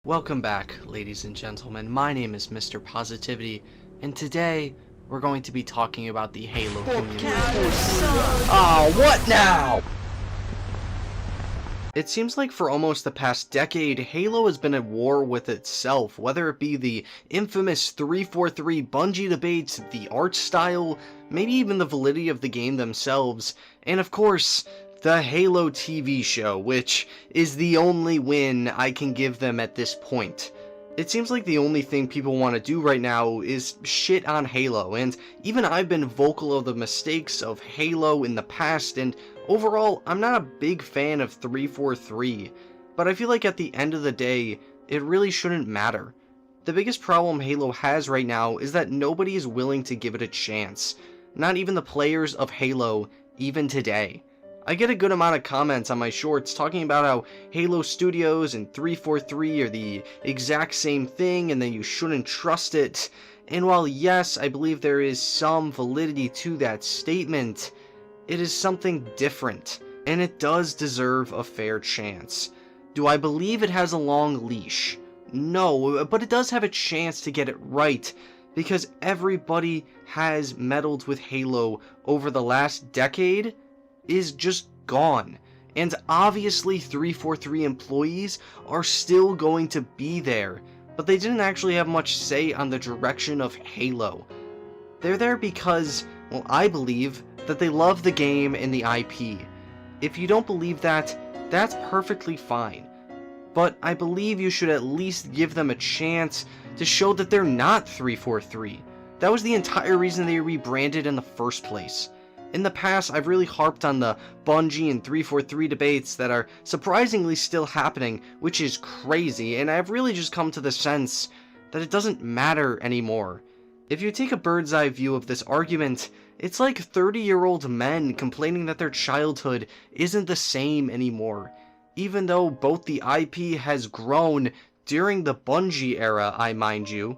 Welcome back, ladies and gentlemen. My name is Mr. Positivity, and today we're going to be talking about the Halo community. Oh, what now? It seems like for almost the past decade, Halo has been at war with itself, whether it be the infamous 343 Bungie debates, the art style, maybe even the validity of the game themselves, and of course, the Halo TV show, which is the only win I can give them at this point. It seems like the only thing people want to do right now is shit on Halo, and even I've been vocal of the mistakes of Halo in the past, and overall, I'm not a big fan of 343, but I feel like at the end of the day, it really shouldn't matter. The biggest problem Halo has right now is that nobody is willing to give it a chance. Not even the players of Halo, even today. I get a good amount of comments on my shorts talking about how Halo Studios and 343 are the exact same thing and that you shouldn't trust it. And while yes, I believe there is some validity to that statement, it is something different, and it does deserve a fair chance. Do I believe it has a long leash? No, but it does have a chance to get it right, because everybody has meddled with Halo over the last decade is just gone. And obviously 343 employees are still going to be there, but they didn't actually have much say on the direction of Halo. They're there because, well, I believe that they love the game and the IP. If you don't believe that, that's perfectly fine. But I believe you should at least give them a chance to show that they're not 343. That was the entire reason they rebranded in the first place. In the past, I've really harped on the Bungie and 343 debates that are surprisingly still happening, which is crazy, and I've really just come to the sense that it doesn't matter anymore. If you take a bird's eye view of this argument, it's like 30-year-old men complaining that their childhood isn't the same anymore, even though both the IP has grown during the Bungie era, I mind you,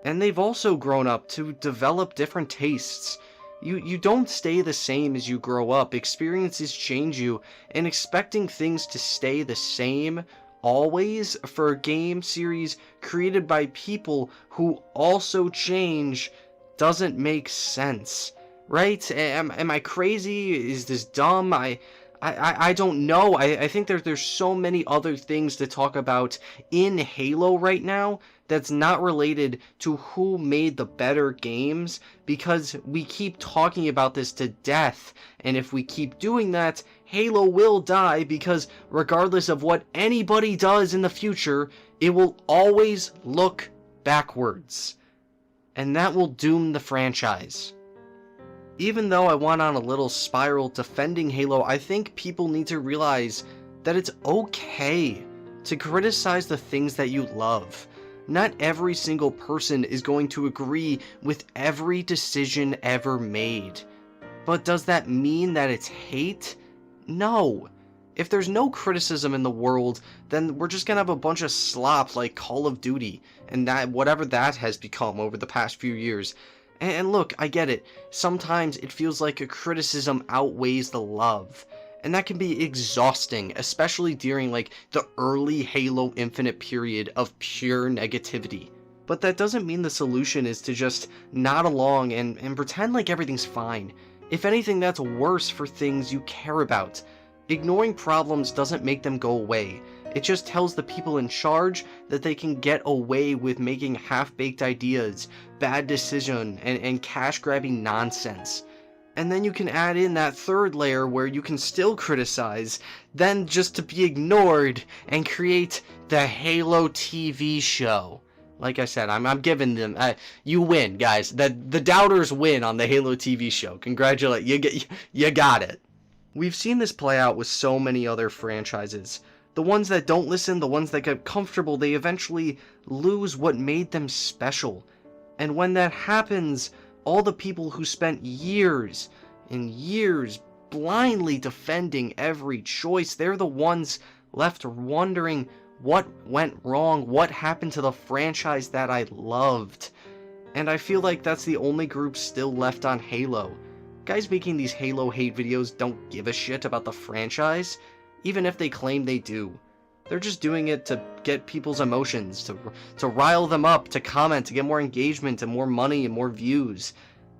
and they've also grown up to develop different tastes. You don't stay the same as you grow up. Experiences change you, and expecting things to stay the same always for a game series created by people who also change doesn't make sense, right? Am I crazy? Is this dumb? I don't know. I think there's so many other things to talk about in Halo right now that's not related to who made the better games, because we keep talking about this to death, and if we keep doing that, Halo will die, because regardless of what anybody does in the future, it will always look backwards, and that will doom the franchise. Even though I went on a little spiral defending Halo, I think people need to realize that it's okay to criticize the things that you love. Not every single person is going to agree with every decision ever made. But does that mean that it's hate? No. If there's no criticism in the world, then we're just gonna have a bunch of slop like Call of Duty, and that whatever that has become over the past few years. And look, I get it. Sometimes it feels like a criticism outweighs the love. And that can be exhausting, especially during like the early Halo Infinite period of pure negativity. But that doesn't mean the solution is to just nod along and pretend like everything's fine. If anything, that's worse for things you care about. Ignoring problems doesn't make them go away. It just tells the people in charge that they can get away with making half-baked ideas, bad decision, and cash-grabbing nonsense. And then you can add in that third layer where you can still criticize, then just to be ignored and create the Halo TV show. Like I said, I'm giving them, you win, guys. The doubters win on the Halo TV show. Congratulations, you got it. We've seen this play out with so many other franchises. The ones that don't listen, the ones that get comfortable, they eventually lose what made them special. And when that happens, all the people who spent years and years blindly defending every choice, they're the ones left wondering what went wrong, what happened to the franchise that I loved. And I feel like that's the only group still left on Halo. Guys making these Halo hate videos don't give a shit about the franchise, even if they claim they do. They're just doing it to get people's emotions, to rile them up, to comment, to get more engagement and more money and more views.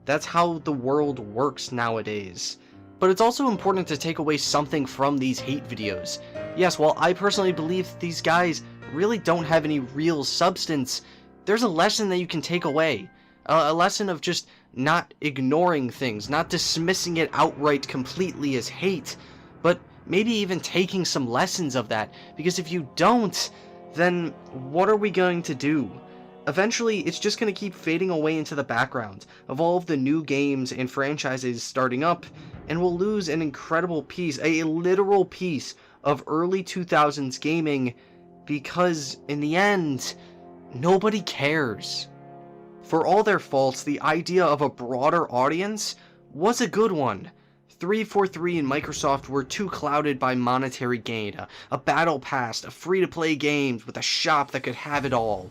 That's how the world works nowadays. But it's also important to take away something from these hate videos. Yes, while I personally believe these guys really don't have any real substance, there's a lesson that you can take away. A lesson of just not ignoring things, not dismissing it outright completely as hate, but maybe even taking some lessons of that. Because if you don't, then what are we going to do? Eventually, it's just going to keep fading away into the background of all of the new games and franchises starting up, and we'll lose an incredible piece, a literal piece of early 2000s gaming, because in the end, nobody cares. For all their faults, the idea of a broader audience was a good one. 343 and Microsoft were too clouded by monetary gain, a battle pass, a free-to-play games with a shop that could have it all.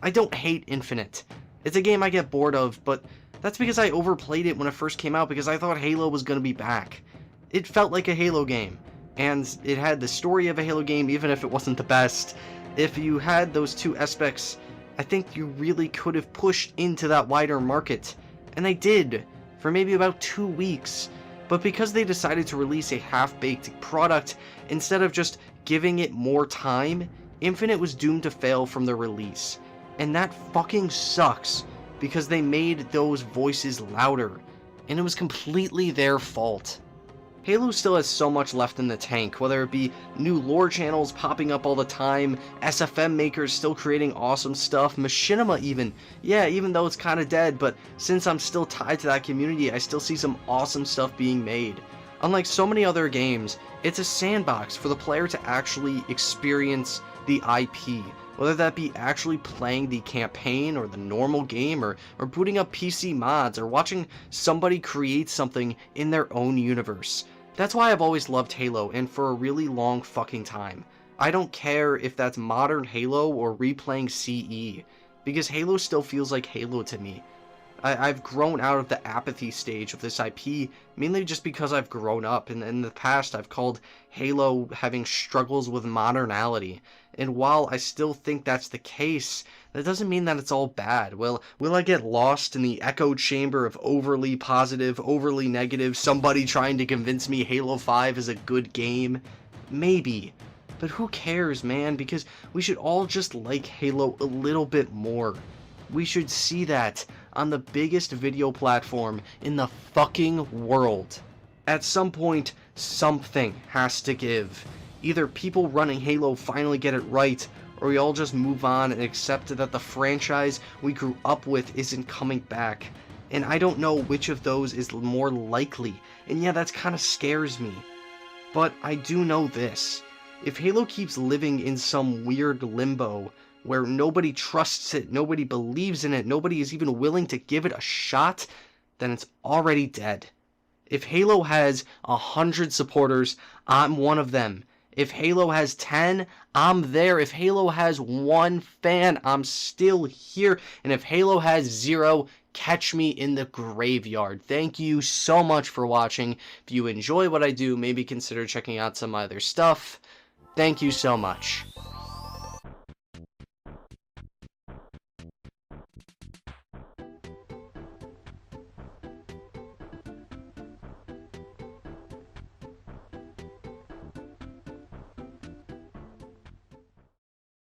I don't hate Infinite. It's a game I get bored of, but that's because I overplayed it when it first came out because I thought Halo was going to be back. It felt like a Halo game, and it had the story of a Halo game even if it wasn't the best. If you had those two aspects, I think you really could have pushed into that wider market, and they did, for maybe about 2 weeks. But because they decided to release a half-baked product, instead of just giving it more time, Infinite was doomed to fail from the release. And that fucking sucks, because they made those voices louder, and it was completely their fault. Halo still has so much left in the tank, whether it be new lore channels popping up all the time, SFM makers still creating awesome stuff, Machinima even. Yeah, even though it's kinda dead, but since I'm still tied to that community, I still see some awesome stuff being made. Unlike so many other games, it's a sandbox for the player to actually experience the IP. Whether that be actually playing the campaign or the normal game, or booting up PC mods, or watching somebody create something in their own universe. That's why I've always loved Halo, and for a really long fucking time. I don't care if that's modern Halo or replaying CE, because Halo still feels like Halo to me. I've grown out of the apathy stage of this IP, mainly just because I've grown up, and in the past I've called Halo having struggles with modernality. And while I still think that's the case, that doesn't mean that it's all bad. Will I get lost in the echo chamber of overly positive, overly negative, somebody trying to convince me Halo 5 is a good game? Maybe. But who cares, man? Because we should all just like Halo a little bit more. We should see that on the biggest video platform in the fucking world. At some point, something has to give. Either people running Halo finally get it right, or we all just move on and accept that the franchise we grew up with isn't coming back. And I don't know which of those is more likely, and yeah, that kind of scares me. But I do know this. If Halo keeps living in some weird limbo, where nobody trusts it, nobody believes in it, nobody is even willing to give it a shot, then it's already dead. If Halo has 100 supporters, I'm one of them. If Halo has 10, I'm there. If Halo has 1 fan, I'm still here. And if Halo has 0, catch me in the graveyard. Thank you so much for watching. If you enjoy what I do, maybe consider checking out some other stuff. Thank you so much.